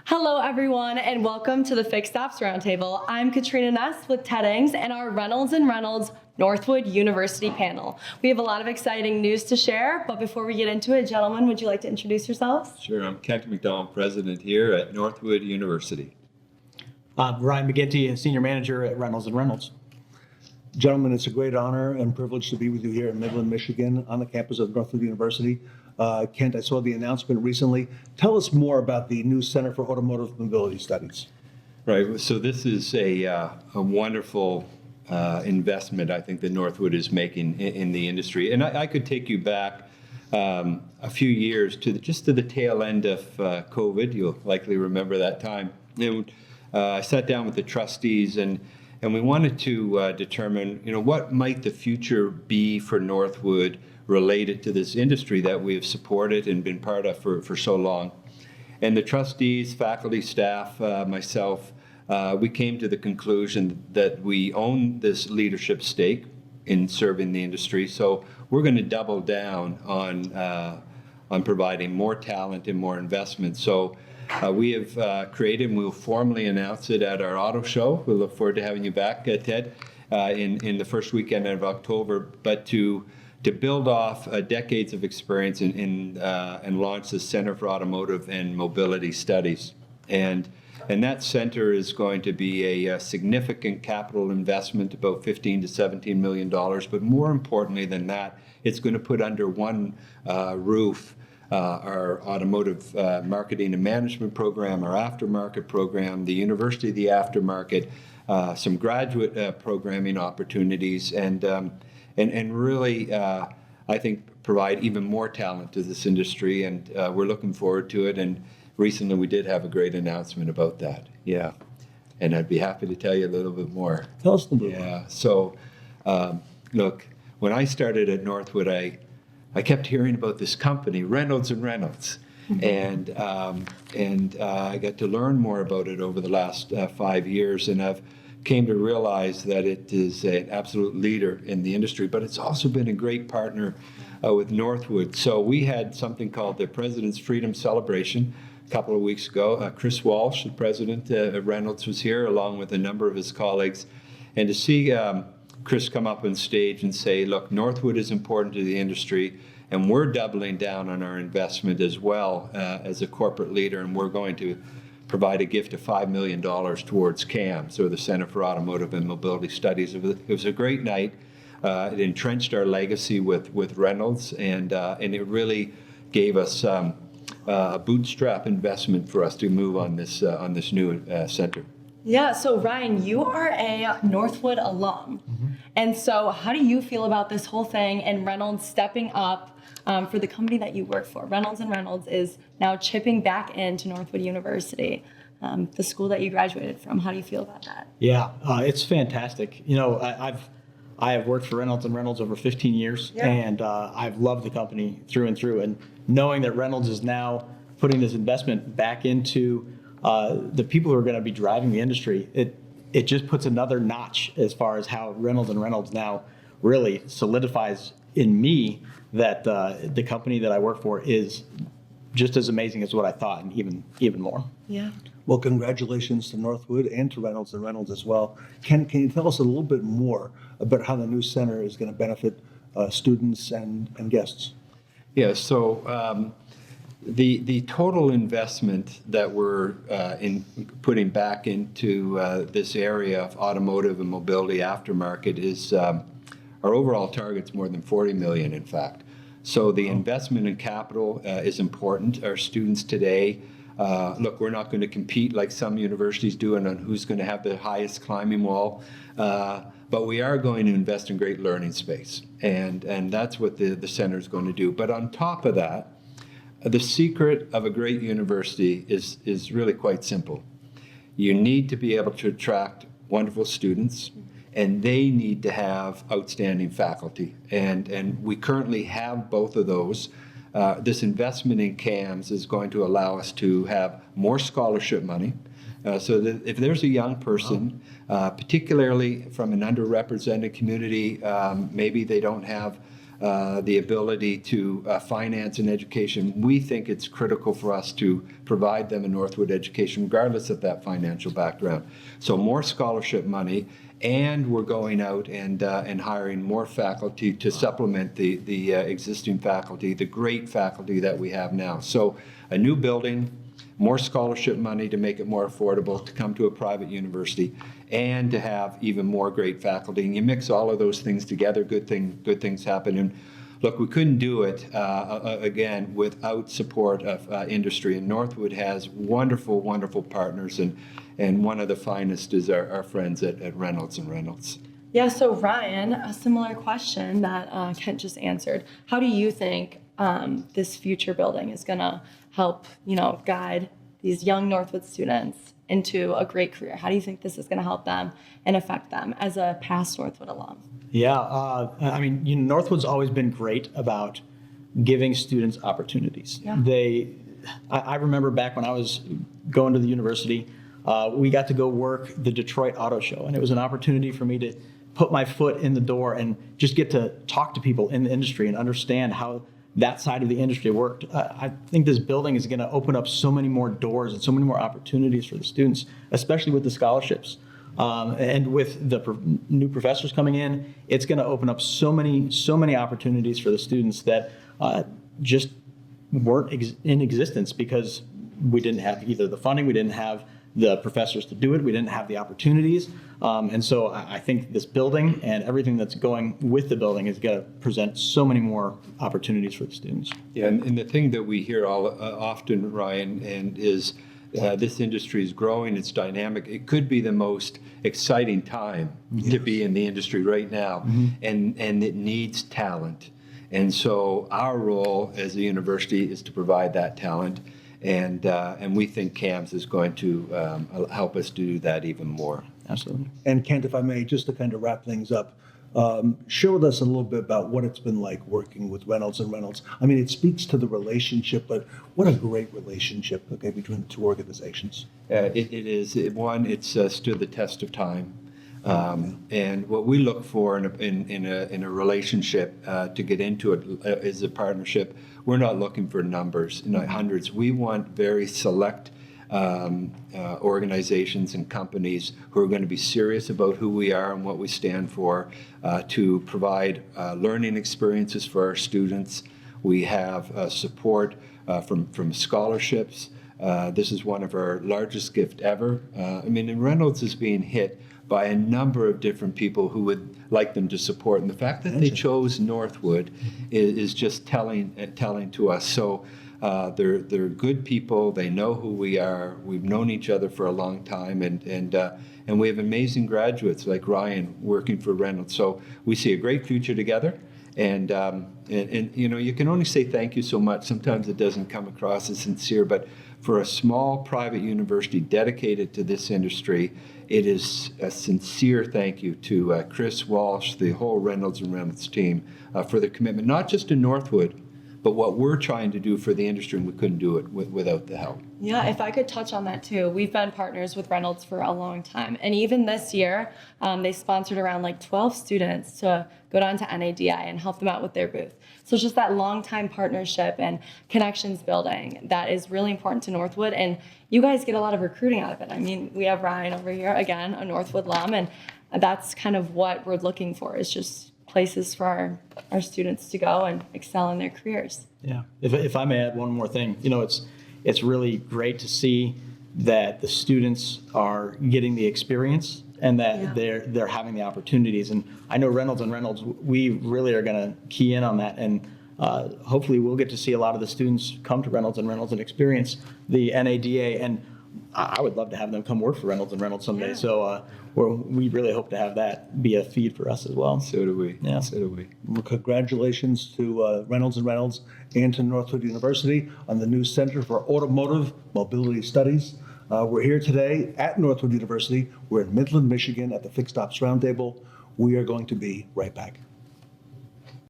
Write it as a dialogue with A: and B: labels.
A: Hello, everyone, and welcome to the Fixed Ops Roundtable. I'm Katrina Ness with TEDx and our Reynolds and Reynolds Northwood University panel. We have a lot of exciting news to share, but before we get into it, gentlemen, would you like to introduce yourselves?
B: Sure, I'm Kent MacDonald, president here at Northwood University.
C: Ryan McGinty, senior manager at Reynolds and Reynolds.
D: Gentlemen, it's a great honor and privilege to be with you here in Midland, Michigan, on the campus of Northwood University. Kent, I saw the announcement recently. Tell us more about the new Center for Automotive Mobility Studies.
B: Right, so this is a wonderful investment, I think, that Northwood is making in the industry. And I could take you back a few years to the tail end of COVID. You'll likely remember that time. And, I sat down with the trustees and we wanted to determine, what might the future be for Northwood related to this industry that we have supported and been part of for so long. And the trustees, faculty, staff, myself, we came to the conclusion that we own this leadership stake in serving the industry. So we're going to double down on providing more talent and more investment. So we have created, and we'll formally announce it at our auto show. We look forward to having you back, Ted, in the first weekend of October. But to build off decades of experience and launch the Center for Automotive and Mobility Studies. And that center is going to be a significant capital investment, about $15 to $17 million. But more importantly than that, it's going to put under one roof our automotive marketing and management program, our aftermarket program, the University of the Aftermarket, some graduate programming opportunities, and really, I think, provide even more talent to this industry, and we're looking forward to it. And recently we did have a great announcement about that. Yeah, and I'd be happy to tell you a little bit more.
D: Tell us a little bit.
B: Yeah, so look, when I started at Northwood, I kept hearing about this company, Reynolds and Reynolds, and I got to learn more about it over the last 5 years, and I've came to realize that it is an absolute leader in the industry, but it's also been a great partner with Northwood. So we had something called the President's Freedom Celebration a couple of weeks ago. Chris Walsh, the president of Reynolds, was here along with a number of his colleagues. And to see Chris come up on stage and say, look, Northwood is important to the industry, and we're doubling down on our investment as well as a corporate leader, and we're going to provide a gift of $5 million towards CAMS, or the Center for Automotive and Mobility Studies. It was a great night. It entrenched our legacy with Reynolds, and it really gave us a bootstrap investment for us to move on this new center.
A: Yeah, so Ryan, you are a Northwood alum. And so how do you feel about this whole thing and Reynolds stepping up for the company that you work for? Reynolds and Reynolds is now chipping back into Northwood University, the school that you graduated from. How do you feel about that?
C: Yeah, it's fantastic. I have worked for Reynolds and Reynolds over 15 years, and I've loved the company through and through. And knowing that Reynolds is now putting this investment back into the people who are going to be driving the industry, it just puts another notch as far as how Reynolds and Reynolds now really solidifies in me that the company that I work for is just as amazing as what I thought, and even more.
A: Yeah.
D: Well, congratulations to Northwood and to Reynolds and Reynolds as well. Can you tell us a little bit more about how the new center is going to benefit students and guests?
B: Yeah, so the total investment that we're putting back into this area of automotive and mobility aftermarket is our overall target's more than $40 million, in fact. So the investment in capital is important. Our students today, look, we're not going to compete like some universities do on who's going to have the highest climbing wall, but we are going to invest in great learning space, and that's what the center is going to do. But on top of that, the secret of a great university is really quite simple. You need to be able to attract wonderful students, and they need to have outstanding faculty. And we currently have both of those. This investment in CAMS is going to allow us to have more scholarship money. So that if there's a young person, particularly from an underrepresented community, maybe they don't have the ability to finance an education, we think it's critical for us to provide them a Northwood education, regardless of that financial background. So more scholarship money, and we're going out and hiring more faculty to supplement the existing faculty, the great faculty that we have now. So a new building, more scholarship money to make it more affordable to come to a private university, and to have even more great faculty. And you mix all of those things together, good things happen. And look, we couldn't do it, again, without support of industry. And Northwood has wonderful, wonderful partners, and one of the finest is our friends at Reynolds and Reynolds.
A: Yeah, so Ryan, a similar question that Kent just answered. How do you think this future building is going to help, guide these young Northwood students into a great career? How do you think this is going to help them and affect them as a past Northwood alum?
C: Yeah, I mean, Northwood's always been great about giving students opportunities.
A: Yeah.
C: I remember back when I was going to the university, we got to go work the Detroit Auto Show, and it was an opportunity for me to put my foot in the door and just get to talk to people in the industry and understand how that side of the industry worked. I think this building is going to open up so many more doors and so many more opportunities for the students, especially with the scholarships. And with the new professors coming in, it's going to open up so many opportunities for the students that just weren't in existence because we didn't have either the funding, we didn't have the professors to do it, we didn't have the opportunities. And so I think this building and everything that's going with the building is going to present so many more opportunities for the students.
B: Yeah, and the thing that we hear often, Ryan, and is this industry is growing, it's dynamic. It could be the most exciting time to be in the industry right now, and it needs talent. And so our role as a university is to provide that talent, and we think CAMS is going to help us do that even more.
C: Absolutely.
D: And Kent, if I may, just to kind of wrap things up, share with us a little bit about what it's been like working with Reynolds and Reynolds. I mean, it speaks to the relationship, but what a great relationship, okay, between the two organizations.
B: It is. It's stood the test of time. And what we look for in a relationship to get into it is a partnership. We're not looking for numbers, hundreds. We want very select organizations and companies who are going to be serious about who we are and what we stand for, to provide learning experiences for our students. We have support from scholarships. This is one of our largest gift ever. And Reynolds is being hit by a number of different people who would like them to support. And the fact that they chose Northwood is just telling to us. So they're good people. They know who we are. We've known each other for a long time, and we have amazing graduates like Ryan working for Reynolds. So we see a great future together. And you can only say thank you so much. Sometimes it doesn't come across as sincere, but for a small private university dedicated to this industry, it is a sincere thank you to Chris Walsh, the whole Reynolds and Reynolds team, for their commitment, not just to Northwood, but what we're trying to do for the industry, and we couldn't do it without the help.
A: Yeah, if I could touch on that too. We've been partners with Reynolds for a long time. And even this year, they sponsored around 12 students to go down to NADI and help them out with their booth. So it's just that long-time partnership and connections building that is really important to Northwood. And you guys get a lot of recruiting out of it. I mean, we have Ryan over here, again, a Northwood alum, and that's kind of what we're looking for, is just places for our students to go and excel in their careers.
C: Yeah. If I may add one more thing, it's really great to see that the students are getting the experience and that they're having the opportunities. And I know Reynolds and Reynolds, we really are going to key in on that, and hopefully we'll get to see a lot of the students come to Reynolds and Reynolds and experience the NADA, and I would love to have them come work for Reynolds and Reynolds someday. Yeah. So we really hope to have that be a feed for us as well.
B: So do we.
C: Yeah.
B: So do we.
D: Well, congratulations to Reynolds and Reynolds and to Northwood University on the new Center for Automotive Mobility Studies. We're here today at Northwood University. We're in Midland, Michigan at the Fixed Ops Roundtable. We are going to be right back.